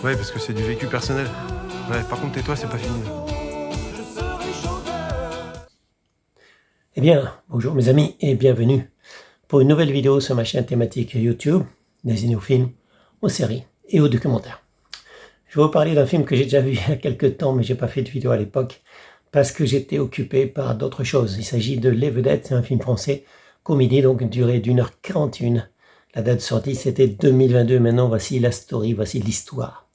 Ouais, parce que c'est du vécu personnel. Ouais, par contre, tais-toi, c'est pas fini. Eh bien, bonjour mes amis et bienvenue pour une nouvelle vidéo sur ma chaîne thématique YouTube, dessinée aux films, aux séries et aux documentaires. Je vais vous parler d'un film que j'ai déjà vu il y a quelques temps, mais j'ai pas fait de vidéo à l'époque parce que j'étais occupé par d'autres choses. Il s'agit de Les Vedettes, c'est un film français, comédie, donc une durée d'1h41. La date de sortie c'était 2022, maintenant voici la story, voici l'histoire.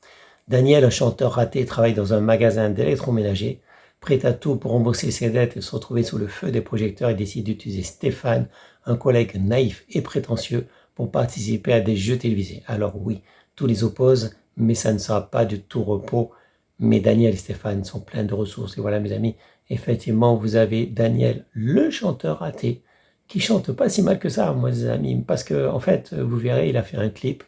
Daniel, un chanteur raté, travaille dans un magasin d'électroménager. Prêt à tout pour rembourser ses dettes et se retrouver sous le feu des projecteurs, il décide d'utiliser Stéphane, un collègue naïf et prétentieux, pour participer à des jeux télévisés. Alors oui, tous les opposent, mais ça ne sera pas du tout repos. Mais Daniel et Stéphane sont pleins de ressources. Et voilà mes amis, effectivement, vous avez Daniel, le chanteur raté, qui chante pas si mal que ça, moi les amis, parce que en fait, vous verrez, il a fait un clip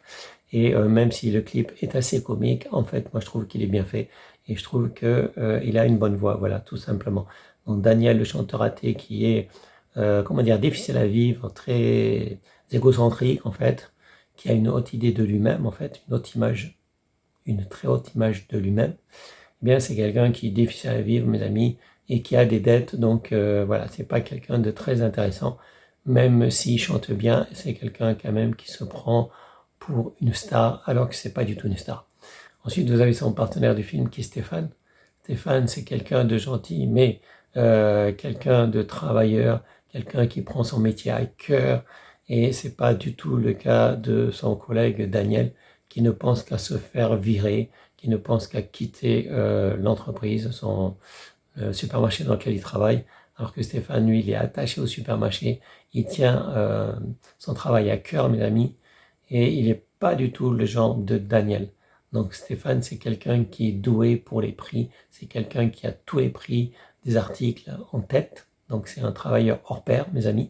et même si le clip est assez comique, en fait, moi je trouve qu'il est bien fait et je trouve qu'il a une bonne voix, voilà, tout simplement. Donc Daniel, le chanteur raté, qui est, comment dire, difficile à vivre, très égocentrique en fait, qui a une haute idée de lui-même en fait, une haute image, une très haute image de lui-même. Eh bien, c'est quelqu'un qui est difficile à vivre, mes amis, et qui a des dettes. Donc voilà, c'est pas quelqu'un de très intéressant, même s'il chante bien. C'est quelqu'un quand même qui se prend pour une star, alors que c'est pas du tout une star. Ensuite, vous avez son partenaire du film qui est Stéphane. Stéphane, c'est quelqu'un de gentil, mais quelqu'un de travailleur, quelqu'un qui prend son métier à cœur. Et c'est pas du tout le cas de son collègue Daniel, qui ne pense qu'à se faire virer, qui ne pense qu'à quitter l'entreprise, son supermarché dans lequel il travaille, alors que Stéphane, lui, il est attaché au supermarché, il tient son travail à cœur, mes amis, et il n'est pas du tout le genre de Daniel. Donc Stéphane, c'est quelqu'un qui est doué pour les prix, c'est quelqu'un qui a tous les prix des articles en tête, donc c'est un travailleur hors pair, mes amis,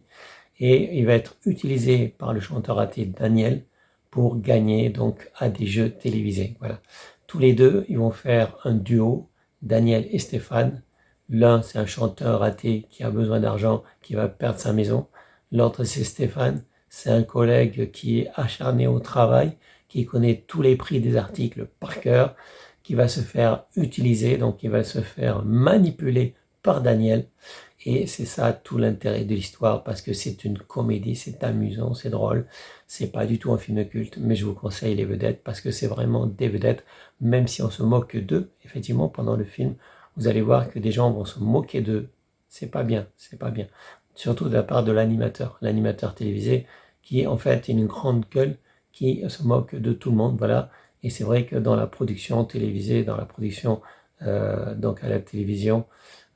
et il va être utilisé par le chanteur raté Daniel pour gagner donc à des jeux télévisés. Voilà. Tous les deux, ils vont faire un duo, Daniel et Stéphane. L'un, c'est un chanteur raté qui a besoin d'argent, qui va perdre sa maison. L'autre, c'est Stéphane, c'est un collègue qui est acharné au travail, qui connaît tous les prix des articles par cœur, qui va se faire utiliser, donc qui va se faire manipuler par Daniel. Et c'est ça tout l'intérêt de l'histoire, parce que c'est une comédie, c'est amusant, c'est drôle. C'est pas du tout un film culte, mais je vous conseille Les Vedettes, parce que c'est vraiment des vedettes, même si on se moque d'eux, effectivement, pendant le film, vous allez voir que des gens vont se moquer d'eux. C'est pas bien, c'est pas bien. Surtout de la part de l'animateur télévisé, qui est en fait une grande gueule, qui se moque de tout le monde, voilà. Et c'est vrai que dans la production télévisée, dans la production donc à la télévision,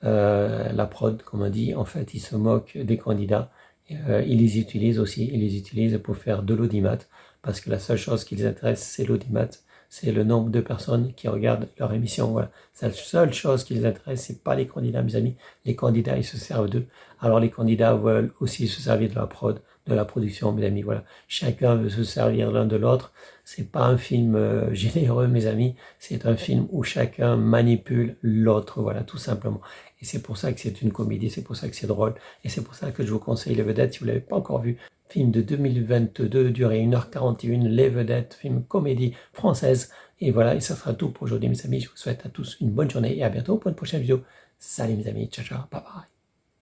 la prod, comme on dit, en fait, ils se moquent des candidats. Ils les utilisent aussi, ils les utilisent pour faire de l'audimat, parce que la seule chose qui les intéresse, c'est l'audimat, c'est le nombre de personnes qui regardent leur émission. Voilà. C'est la seule chose qui les intéresse, c'est pas les candidats, mes amis. Les candidats, ils se servent d'eux. Alors les candidats veulent aussi se servir de la prod, de la production, mes amis. Voilà. Chacun veut se servir l'un de l'autre. C'est pas un film généreux, mes amis. C'est un film où chacun manipule l'autre. Voilà, tout simplement. Et c'est pour ça que c'est une comédie, c'est pour ça que c'est drôle. Et c'est pour ça que je vous conseille Les Vedettes si vous ne l'avez pas encore vu. Film de 2022, durée 1h41, Les Vedettes, film comédie française. Et voilà, et ça sera tout pour aujourd'hui, mes amis. Je vous souhaite à tous une bonne journée et à bientôt pour une prochaine vidéo. Salut mes amis, ciao ciao, bye bye.